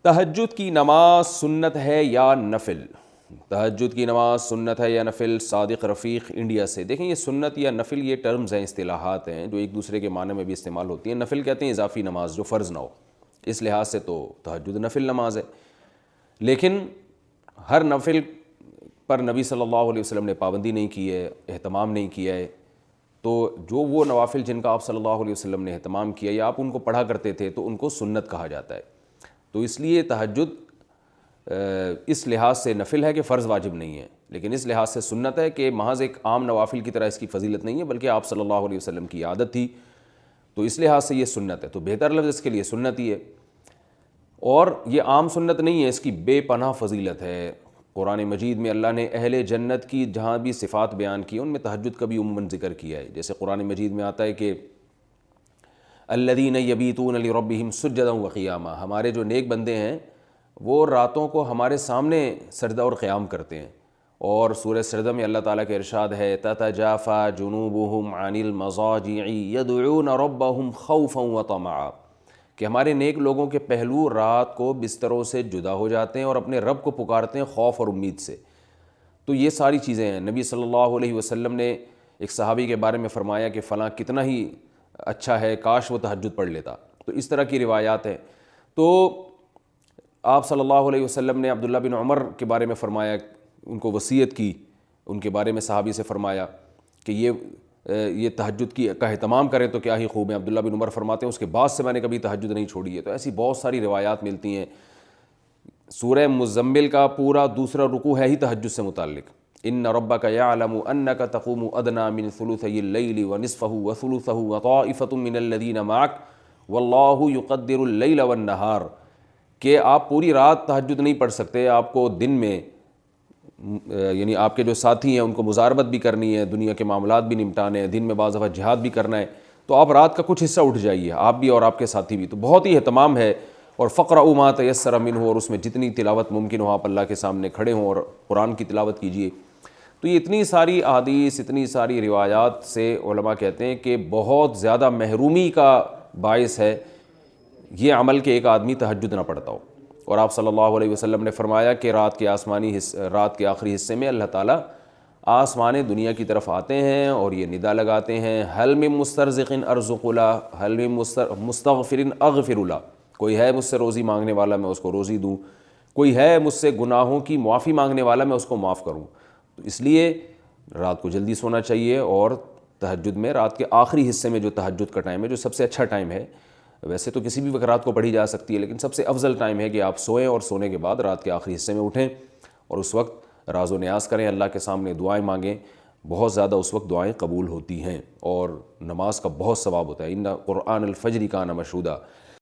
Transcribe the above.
تہجد کی نماز سنت ہے یا نفل؟ تہجد کی نماز سنت ہے یا نفل؟ صادق رفیق انڈیا سے۔ دیکھیں یہ سنت یا نفل یہ ٹرمز ہیں، اصطلاحات ہیں جو ایک دوسرے کے معنی میں بھی استعمال ہوتی ہیں۔ نفل کہتے ہیں اضافی نماز جو فرض نہ ہو، اس لحاظ سے تو تہجد نفل نماز ہے، لیکن ہر نفل پر نبی صلی اللہ علیہ وسلم نے پابندی نہیں کی ہے، اہتمام نہیں کیا ہے۔ تو جو وہ نوافل جن کا آپ صلی اللہ علیہ وسلم نے اہتمام کیا یا آپ ان کو پڑھا کرتے تھے تو ان کو سنت کہا جاتا ہے۔ تو اس لیے تہجد اس لحاظ سے نفل ہے کہ فرض واجب نہیں ہے، لیکن اس لحاظ سے سنت ہے کہ محض ایک عام نوافل کی طرح اس کی فضیلت نہیں ہے، بلکہ آپ صلی اللہ علیہ وسلم کی عادت تھی، تو اس لحاظ سے یہ سنت ہے۔ تو بہتر لفظ اس کے لیے سنت ہی ہے، اور یہ عام سنت نہیں ہے، اس کی بے پناہ فضیلت ہے۔ قرآن مجید میں اللہ نے اہل جنت کی جہاں بھی صفات بیان کی ان میں تہجد کا بھی عموماً ذکر کیا ہے۔ جیسے قرآن مجید میں آتا ہے کہ الذین یبیتون لربہم سجدا وقیاما، ہمارے جو نیک بندے ہیں وہ راتوں کو ہمارے سامنے سجدہ اور قیام کرتے ہیں۔ اور سورہ سجدہ میں اللہ تعالیٰ کا ارشاد ہے تتجافی جنوبہم عن المضاجع یدعون ربہم خوفا وطمعا، کہ ہمارے نیک لوگوں کے پہلو رات کو بستروں سے جدا ہو جاتے ہیں اور اپنے رب کو پکارتے ہیں خوف اور امید سے۔ تو یہ ساری چیزیں ہیں۔ نبی صلی اللہ علیہ وسلم نے ایک صحابی کے بارے میں فرمایا کہ فلاں کتنا ہی اچھا ہے، کاش وہ تہجد پڑھ لیتا۔ تو اس طرح کی روایات ہیں۔ تو آپ صلی اللہ علیہ وسلم نے عبداللہ بن عمر کے بارے میں فرمایا، ان کو وصیت کی، ان کے بارے میں صحابی سے فرمایا کہ یہ تہجد کا اہتمام کریں تو کیا ہی خوب ہے۔ عبداللہ بن عمر فرماتے ہیں اس کے بعد سے میں نے کبھی تہجد نہیں چھوڑی ہے۔ تو ایسی بہت ساری روایات ملتی ہیں۔ سورہ مزمل کا پورا دوسرا رکوع ہے ہی تہجد سے متعلق۔ ان ربک یعلم انک تقوم ادنی من ثلثی اللیل ونصفہ وثلثہ وطائفۃ من الذین معک واللہ یقدر اللیل والنہار، کہ آپ پوری رات تہجد نہیں پڑھ سکتے، آپ کو دن میں یعنی آپ کے جو ساتھی ہیں ان کو مزاربت بھی کرنی ہے، دنیا کے معاملات بھی نمٹانے ہیں، دن میں بعض دفعہ جہاد بھی کرنا ہے، تو آپ رات کا کچھ حصہ اٹھ جائیے، آپ بھی اور آپ کے ساتھی بھی۔ تو بہت ہی اہتمام ہے۔ اور فقرؤوا ما تیسر منہ، اور اس میں جتنی تلاوت ممکن ہو آپ اللہ کے سامنے کھڑے ہوں اور قرآن کی تلاوت کیجیے۔ تو یہ اتنی ساری احادیث، اتنی ساری روایات سے علماء کہتے ہیں کہ بہت زیادہ محرومی کا باعث ہے یہ عمل کہ ایک آدمی تہجد نہ پڑھتا ہو۔ اور آپ صلی اللہ علیہ وسلم نے فرمایا کہ رات کے آخری حصے میں اللہ تعالیٰ آسمان دنیا کی طرف آتے ہیں اور یہ ندا لگاتے ہیں حل من مسترزق ارزق له، حل من مستغفر اغفر له، کوئی ہے مجھ سے روزی مانگنے والا میں اس کو روزی دوں، کوئی ہے مجھ سے گناہوں کی معافی مانگنے والا میں اس کو معاف کروں۔ تو اس لیے رات کو جلدی سونا چاہیے، اور تہجد میں رات کے آخری حصے میں جو تہجد کا ٹائم ہے، جو سب سے اچھا ٹائم ہے، ویسے تو کسی بھی وقت رات کو پڑھی جا سکتی ہے، لیکن سب سے افضل ٹائم ہے کہ آپ سوئیں اور سونے کے بعد رات کے آخری حصے میں اٹھیں اور اس وقت راز و نیاز کریں، اللہ کے سامنے دعائیں مانگیں۔ بہت زیادہ اس وقت دعائیں قبول ہوتی ہیں اور نماز کا بہت ثواب ہوتا ہے۔ ان قرآن الفجر کان مشہودا۔